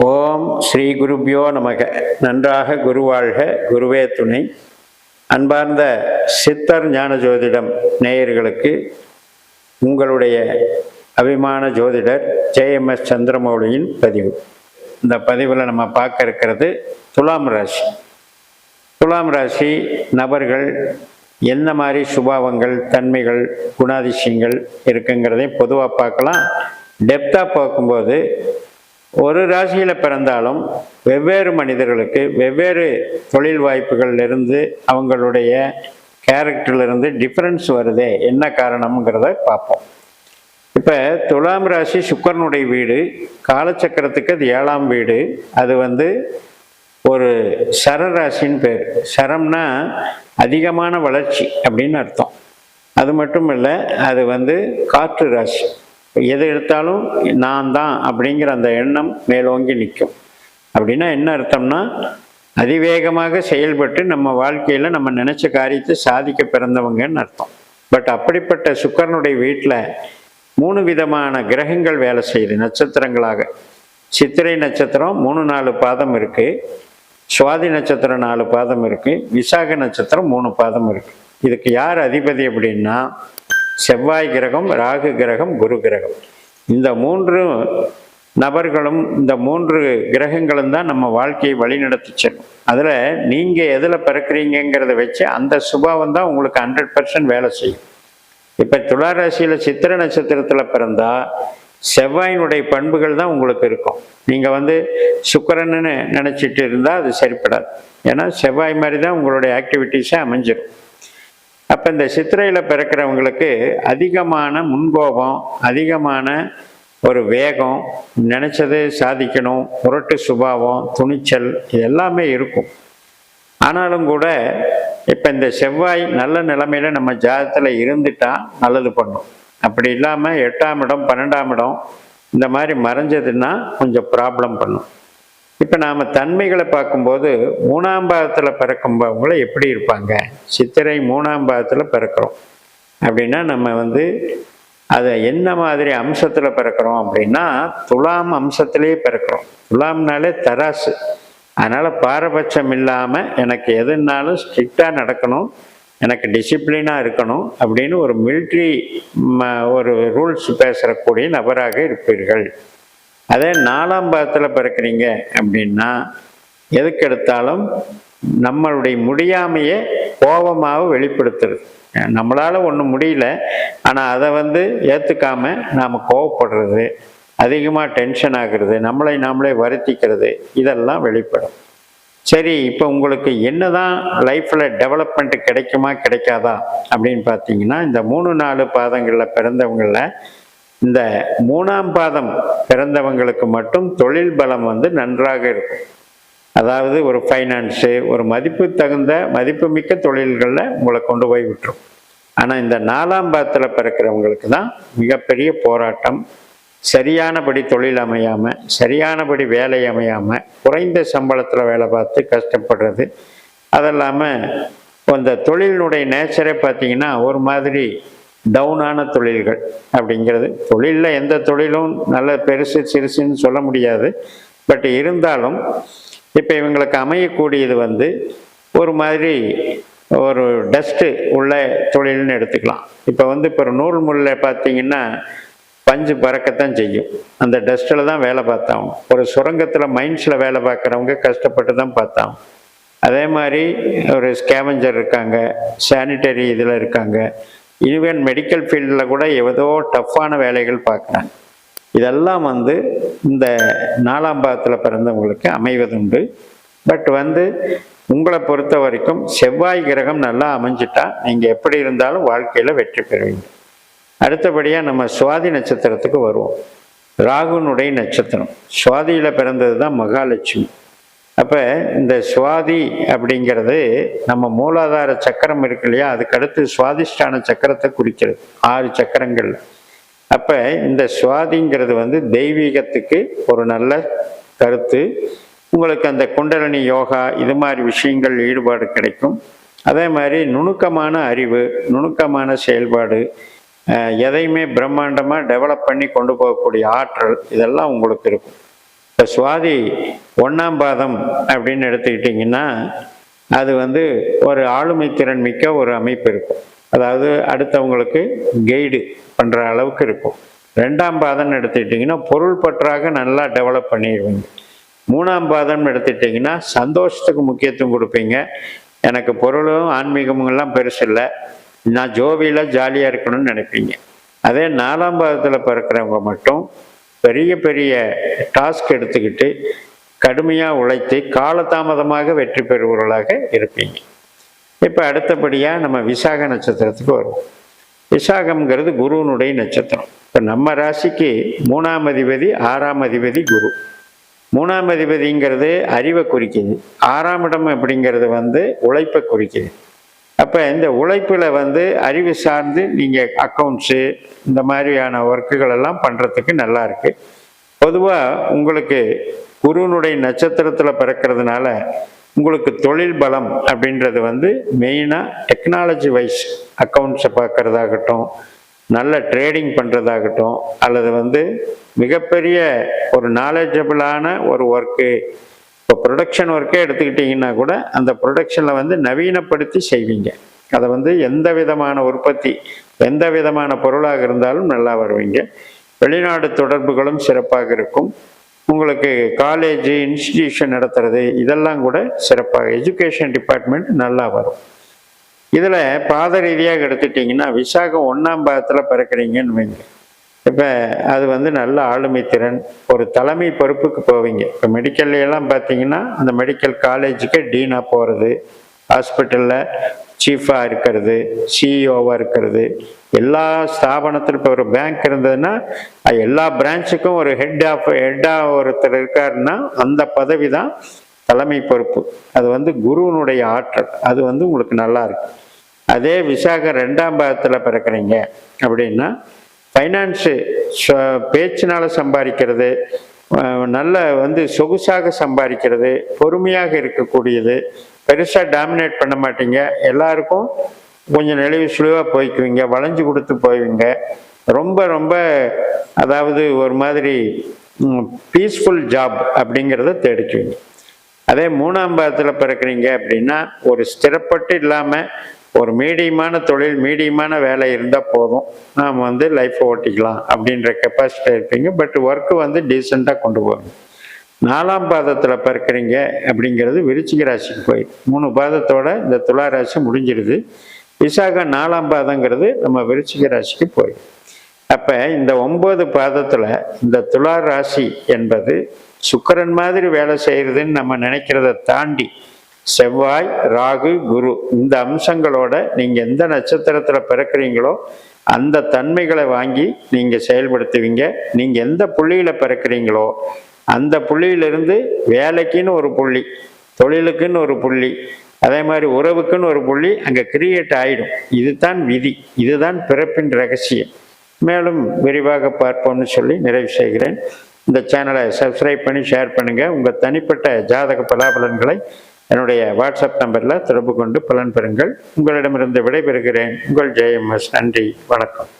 ஓம் ஸ்ரீ குருப்யோ நமக. நன்றாக குருவாழ்க, குருவே துணை. அன்பார்ந்த சித்தர் ஞான ஜோதிடம் நேயர்களுக்கு உங்களுடைய அபிமான ஜோதிடர் ஜேஎம்எஸ் சந்திரமௌலியின் பதிவு. இந்த பதிவில் நம்ம பார்க்க இருக்கிறது துலாம் ராசி. துலாம் ராசி நபர்கள் என்ன மாதிரி சுபாவங்கள், தன்மைகள், குணாதிசயங்கள் இருக்குங்கிறதை பொதுவாக பார்க்கலாம். டெப்த்தாக பார்க்கும்போது ஒரு ராசியில் பிறந்தாலும் வெவ்வேறு மனிதர்களுக்கு வெவ்வேறு தொழில் வாய்ப்புகள்லேருந்து அவங்களுடைய கேரக்டர்லேருந்து டிஃப்ரென்ஸ் வருதே, என்ன காரணம்ங்கிறத பார்ப்போம். இப்போ துலாம் ராசி சுக்கிரனுடைய வீடு, காலச்சக்கரத்துக்கு அது 7ஆம் வீடு. அது ஒரு சரராசின்னு பேர். சரம்னா அதிகமான வளர்ச்சி அப்படின்னு அர்த்தம். அது மட்டும் இல்லை, அது காற்று ராசி. எது எடுத்தாலும் நான் தான் அப்படிங்கிற அந்த எண்ணம் மேலோங்கி நிற்கும். அப்படின்னா என்ன அர்த்தம்னா, அதிவேகமாக செயல்பட்டு நம்ம வாழ்க்கையில் நம்ம நினச்ச காரியத்தை சாதிக்க பிறந்தவங்கன்னு அர்த்தம். பட் அப்படிப்பட்ட சுக்கிரனுடைய வீட்டில் 3 விதமான கிரகங்கள் வேலை செய்யுது நட்சத்திரங்களாக. சித்திரை நட்சத்திரம் 3-4 பாதம் இருக்குது, சுவாதி நட்சத்திரம் 4 பாதம் இருக்குது, விசாக நட்சத்திரம் 3 பாதம் இருக்குது. இதுக்கு யார் அதிபதி அப்படின்னா செவ்வாய் கிரகம், ராகு கிரகம், குரு கிரகம். இந்த 3 நபர்களும், இந்த 3 கிரகங்களும் தான் நம்ம வாழ்க்கையை வழிநடத்தி செல்லும். அதில் நீங்கள் எதில் பிறக்கிறீங்கிறத வச்சு அந்த சுபாவம் தான் உங்களுக்கு 100% வேலை செய்யும். இப்போ துளாராசியில் சித்திரை நட்சத்திரத்தில் பிறந்தால் செவ்வாயினுடைய பண்புகள் தான் உங்களுக்கு இருக்கும். நீங்கள் சுக்கிரன்னு நினச்சிட்டு இருந்தால் அது சரிப்படாது. ஏன்னா செவ்வாய் மாதிரி தான் உங்களுடைய ஆக்டிவிட்டீஸை அமைஞ்சிடும். அப்போ இந்த சித்திரையில் பிறக்கிறவங்களுக்கு அதிகமான முன்கோபம், அதிகமான ஒரு வேகம், நினச்சது சாதிக்கணும், புரட்டு சுபாவம், துணிச்சல், இது எல்லாமே இருக்கும். ஆனாலும் கூட இப்போ இந்த செவ்வாய் நல்ல நிலைமையில் நம்ம ஜாதகத்தில் இருந்துட்டால் நல்லது பண்ணும். அப்படி இல்லாமல் 8ஆம் இடம், 12ஆம் இடம் இந்த மாதிரி மறைஞ்சதுன்னா கொஞ்சம் ப்ராப்ளம் பண்ணும். இப்போ நாம் தன்மைகளை பார்க்கும்போது 3ஆம் பாதத்தில் பிறக்கும்பவங்கள எப்படி இருப்பாங்க? சித்திரை 3ஆம் பாதத்தில் பிறக்கிறோம் அப்படின்னா நம்ம அதை என்ன மாதிரி அம்சத்தில் பிறக்கிறோம் அப்படின்னா துலாம் அம்சத்திலேயே பிறக்கிறோம். துலாம்னாலே தராசு. அதனால் பாரபட்சம் இல்லாமல் எனக்கு எதுனாலும் ஸ்ட்ரிக்டாக நடக்கணும், எனக்கு டிசிப்ளினாக இருக்கணும் அப்படின்னு ஒரு மிலிட்ரி ஒரு ரூல்ஸ் பேசுகிறக்கூடிய நபராக இருப்பீர்கள். அதே 4ஆம் பாதத்தில் பிறக்கிறீங்க அப்படின்னா எதுக்கு எடுத்தாலும் நம்மளுடைய முடியாமையே கோபமாக வெளிப்படுத்துறது. நம்மளால் ஒன்றும் முடியல, ஆனால் அதை ஏற்றுக்காம நாம் கோவப்படுறது, அதிகமாக டென்ஷன் ஆகிறது, நம்மளை நாமளே வருத்திக்கிறது, இதெல்லாம் வெளிப்படும். சரி, இப்போ உங்களுக்கு என்ன தான் லைஃப்பில் டெவலப்மெண்ட் கிடைக்குமா கிடைக்காதா அப்படின்னு பார்த்தீங்கன்னா, இந்த 3-4 பாதங்களில் பிறந்தவங்களில் இந்த 3ஆம் பாதம் பிறந்தவங்களுக்கு மட்டும் தொழில் பலம் நன்றாக இருக்கும். அதாவது ஒரு ஃபைனான்ஸு, ஒரு மதிப்புமிக்க தொழில்களில் உங்களை கொண்டு போய் விட்டுரும். ஆனால் இந்த 4ஆம் பாதத்தில் பிறக்கிறவங்களுக்கு தான் மிகப்பெரிய போராட்டம். சரியானபடி தொழில் அமையாமல், சரியானபடி வேலை அமையாமல், குறைந்த சம்பளத்தில் வேலை பார்த்து கஷ்டப்படுறது. அதெல்லாமல் அந்த தொழிலினுடைய நேச்சரே பார்த்திங்கன்னா ஒரு மாதிரி டவுனான தொழில்கள் அப்படிங்கிறது. தொழிலில் எந்த தொழிலும் நல்ல பெருசு சிறுசுன்னு சொல்ல முடியாது. பட் இருந்தாலும் இப்போ இவங்களுக்கு அமையக்கூடியது ஒரு மாதிரி ஒரு டஸ்ட்டு உள்ள தொழில்னு எடுத்துக்கலாம். இப்போ இப்போ ஒரு நூல் முள்ள பார்த்திங்கன்னா பஞ்சு பறக்கத்தான் செய்யும். அந்த டஸ்ட்டில் தான் வேலை பார்த்தாங்க. ஒரு சுரங்கத்தில் மைன்ஸில் வேலை பார்க்குறவங்க கஷ்டப்பட்டு தான் பார்த்தாங்க. அதே மாதிரி ஒரு ஸ்கேவஞ்சர் இருக்காங்க, சானிட்டரி இதில் இருக்காங்க, ஈவன் மெடிக்கல் ஃபீல்டில் கூட ஏதோ டஃப்பான வேலைகள் பார்க்குறாங்க. இதெல்லாம் இந்த 4ஆம் பாதத்தில் பிறந்தவங்களுக்கு அமைவதுண்டு. பட் உங்களை பொறுத்த வரைக்கும் செவ்வாய் கிரகம் நல்லா அமைஞ்சிட்டா நீங்கள் எப்படி இருந்தாலும் வாழ்க்கையில் வெற்றி பெறுவீங்க. அடுத்தபடியாக நம்ம சுவாதி நட்சத்திரத்துக்கு வருவோம். ராகுனுடைய நட்சத்திரம். சுவாதியில் பிறந்தது தான் மகாலட்சுமி. அப்போ இந்த சுவாதி அப்படிங்கிறது நம்ம மூலாதார சக்கரம் இருக்கு இல்லையா, அதுக்கடுத்து சுவாதிஷ்டான சக்கரத்தை குறிக்கிறது, 6 சக்கரங்கள். அப்போ இந்த சுவாதிங்கிறது தெய்வீகத்துக்கு ஒரு நல்ல கருத்து. உங்களுக்கு அந்த குண்டலினி யோகா இது மாதிரி விஷயங்கள் ஈடுபாடு கிடைக்கும். அதே மாதிரி நுணுக்கமான அறிவு, நுணுக்கமான செயல்பாடு, எதையுமே பிரம்மாண்டமாக டெவலப் பண்ணி கொண்டு போகக்கூடிய ஆற்றல், இதெல்லாம் உங்களுக்கு இருக்கும். இப்போ சுவாதி 1ஆம் பாதம் அப்படின்னு எடுத்துக்கிட்டிங்கன்னா அது வந்து ஒரு ஆளுமை திறன் மிக்க ஒரு அமைப்பு இருக்கும். அதாவது அடுத்தவங்களுக்கு கைடு பண்ணுற அளவுக்கு இருக்கும். 2ஆம் பாதம்னு எடுத்துக்கிட்டிங்கன்னா பொருள் பற்றாக நல்லா டெவலப் பண்ணிடுவீங்க. 3ஆம் பாதம்னு எடுத்துக்கிட்டிங்கன்னா சந்தோஷத்துக்கு முக்கியத்துவம் கொடுப்பீங்க. எனக்கு பொருளும் ஆன்மீகமெல்லாம் பெருசு இல்லை, நான் ஜோவியில் ஜாலியாக இருக்கணும்னு நினைப்பீங்க. அதே 4ஆம் பாதத்தில் பிறக்கிறவங்க மட்டும் பெரிய பெரிய டாஸ்க் எடுத்துக்கிட்டு கடுமையாக உழைத்து காலதாமதமாக வெற்றி பெறுபவர்களாக இருப்பீங்க. இப்போ அடுத்தபடியாக நம்ம விசாக நட்சத்திரத்துக்கு வருவோம். விசாகம்ங்கிறது குருவினுடைய நட்சத்திரம். இப்போ நம்ம ராசிக்கு 3ஆம் அதிபதி 6ஆம் அதிபதி குரு. 3ஆம் அதிபதிங்கிறது அறிவை குறிக்குது, 6ஆம் இடம் அப்படிங்கிறது வந்து உழைப்பை குறிக்குது. அப்போ இந்த உழைப்பில் வந்து அறிவு சார்ந்து நீங்கள் அக்கௌண்ட்ஸு இந்த மாதிரியான ஒர்க்குகள் எல்லாம் பண்ணுறதுக்கு நல்லா இருக்குது. பொதுவாக உங்களுக்கு குருவினுடைய நட்சத்திரத்தில் பிறக்கிறதுனால உங்களுக்கு தொழில் பலம் அப்படின்றது வந்து மெயினாக டெக்னாலஜி வைஸ் அக்கௌண்ட்ஸை பார்க்குறதாகட்டும், நல்ல ட்ரேடிங் பண்ணுறதாகட்டும், அல்லது வந்து மிகப்பெரிய ஒரு நாலேஜபிளான ஒரு ஒர்க்கு. இப்போ ப்ரொடக்ஷன் ஒர்க்கே எடுத்துக்கிட்டிங்கன்னா கூட அந்த ப்ரொடக்ஷனில் வந்து நவீனப்படுத்தி செய்வீங்க. அதை வந்து எந்த விதமான உற்பத்தி, எந்த விதமான பொருளாக இருந்தாலும் நல்லா வருவீங்க. வெளிநாடு தொடர்புகளும் சிறப்பாக இருக்கும். உங்களுக்கு காலேஜ் இன்ஸ்டிடியூஷன் நடத்துறது இதெல்லாம் கூட சிறப்பாக, எஜுகேஷன் டிபார்ட்மெண்ட் நல்லா வரும். இதில் பாத ரீதியாக எடுத்துட்டிங்கன்னா விசாகம் 1ஆம் பாதத்தில் பிறக்கிறீங்கன்னு வைங்க. இப்போ அது வந்து நல்ல ஆளுமை திறன், ஒரு தலைமை பொறுப்புக்கு போவீங்க. இப்போ மெடிக்கல்லாம் பார்த்தீங்கன்னா அந்த மெடிக்கல் காலேஜுக்கு டீனாக போகிறது, ஹாஸ்பிட்டலில் சீஃபாக இருக்கிறது, சிஇஓவாக இருக்கிறது, எல்லா ஸ்தாபனத்திலும் இப்போ ஒரு பேங்க் இருந்ததுன்னா எல்லா பிரான்ச்சுக்கும் ஒரு ஹெட்டாக ஒருத்தர் இருக்காருன்னா அந்த பதவி தான் தலைமை பொறுப்பு. அது வந்து குருவினுடைய ஆற்றல், அது வந்து உங்களுக்கு நல்லா இருக்கு. அதே விசாக 2ஆம் பாதத்தில் பிறக்கிறீங்க அப்படின்னா ஃபைனான்ஸு பேச்சினால் சம்பாதிக்கிறது, நல்ல வந்து சொகுசாக சம்பாதிக்கிறது, பொறுமையாக இருக்கக்கூடியது, பெருசாக டாமினேட் பண்ண மாட்டீங்க, எல்லாருக்கும் கொஞ்சம் நெளிவு சுழிவாக போய்க்குவீங்க, வளைஞ்சு கொடுத்து போய்வீங்க. ரொம்ப ரொம்ப அதாவது ஒரு மாதிரி பீஸ்ஃபுல் ஜாப் அப்படிங்கிறத தேடிக்குவீங்க. அதே 3ஆம் பாதத்தில் பிறக்கிறீங்க அப்படின்னா ஒரு ஸ்திரப்பட்டு இல்லாமல் ஒரு மீடியமான தொழில், மீடியமான வேலை இருந்தால் போதும், நாம் வந்து லைஃப்பை ஓட்டிக்கலாம் அப்படின்ற கெப்பாசிட்டி இருப்பீங்க. பட் ஒர்க்கு வந்து டீசெண்டாக கொண்டு போவாங்க. 4ஆம் பாதத்தில் பிறக்கிறீங்க அப்படிங்கிறது விருச்சிக ராசிக்கு போய் 3 பாதத்தோட இந்த துலா ராசி முடிஞ்சிருது. விசாகம் 4ஆம் பாதங்கிறது நம்ம விருச்சிக ராசிக்கு போய். அப்போ இந்த 9 பாதத்தில் இந்த துலா ராசி என்பது சுக்கிரன் மாதிரி வேலை செய்கிறதுன்னு நம்ம நினைக்கிறத தாண்டி செவ்வாய், ராகு, குரு இந்த அம்சங்களோட நீங்கள் எந்த நட்சத்திரத்தில் பிறக்கிறீங்களோ அந்த தன்மைகளை வாங்கி நீங்கள் செயல்படுத்துவீங்க. நீங்கள் எந்த புள்ளியில் பிறக்கிறீங்களோ அந்த புள்ளியிலிருந்து வேலைக்குன்னு ஒரு புள்ளி, தொழிலுக்குன்னு ஒரு புள்ளி, அதே மாதிரி உறவுக்குன்னு ஒரு புள்ளி அங்கே கிரியேட் ஆகிடும். இதுதான் விதி, இதுதான் பிறப்பின் ரகசியம். மேலும் விரிவாக பார்ப்போம்னு சொல்லி நிறைவு செய்கிறேன். இந்த சேனலை சப்ஸ்கிரைப் பண்ணி ஷேர் பண்ணுங்கள். உங்கள் தனிப்பட்ட ஜாதக பலாபலன்களை என்னுடைய வாட்ஸ்அப் நம்பரில் தொடர்பு கொண்டு பலன் பெறுங்கள். உங்களிடமிருந்து விடைபெறுகிறேன். உங்கள் JMS. நன்றி, வணக்கம்.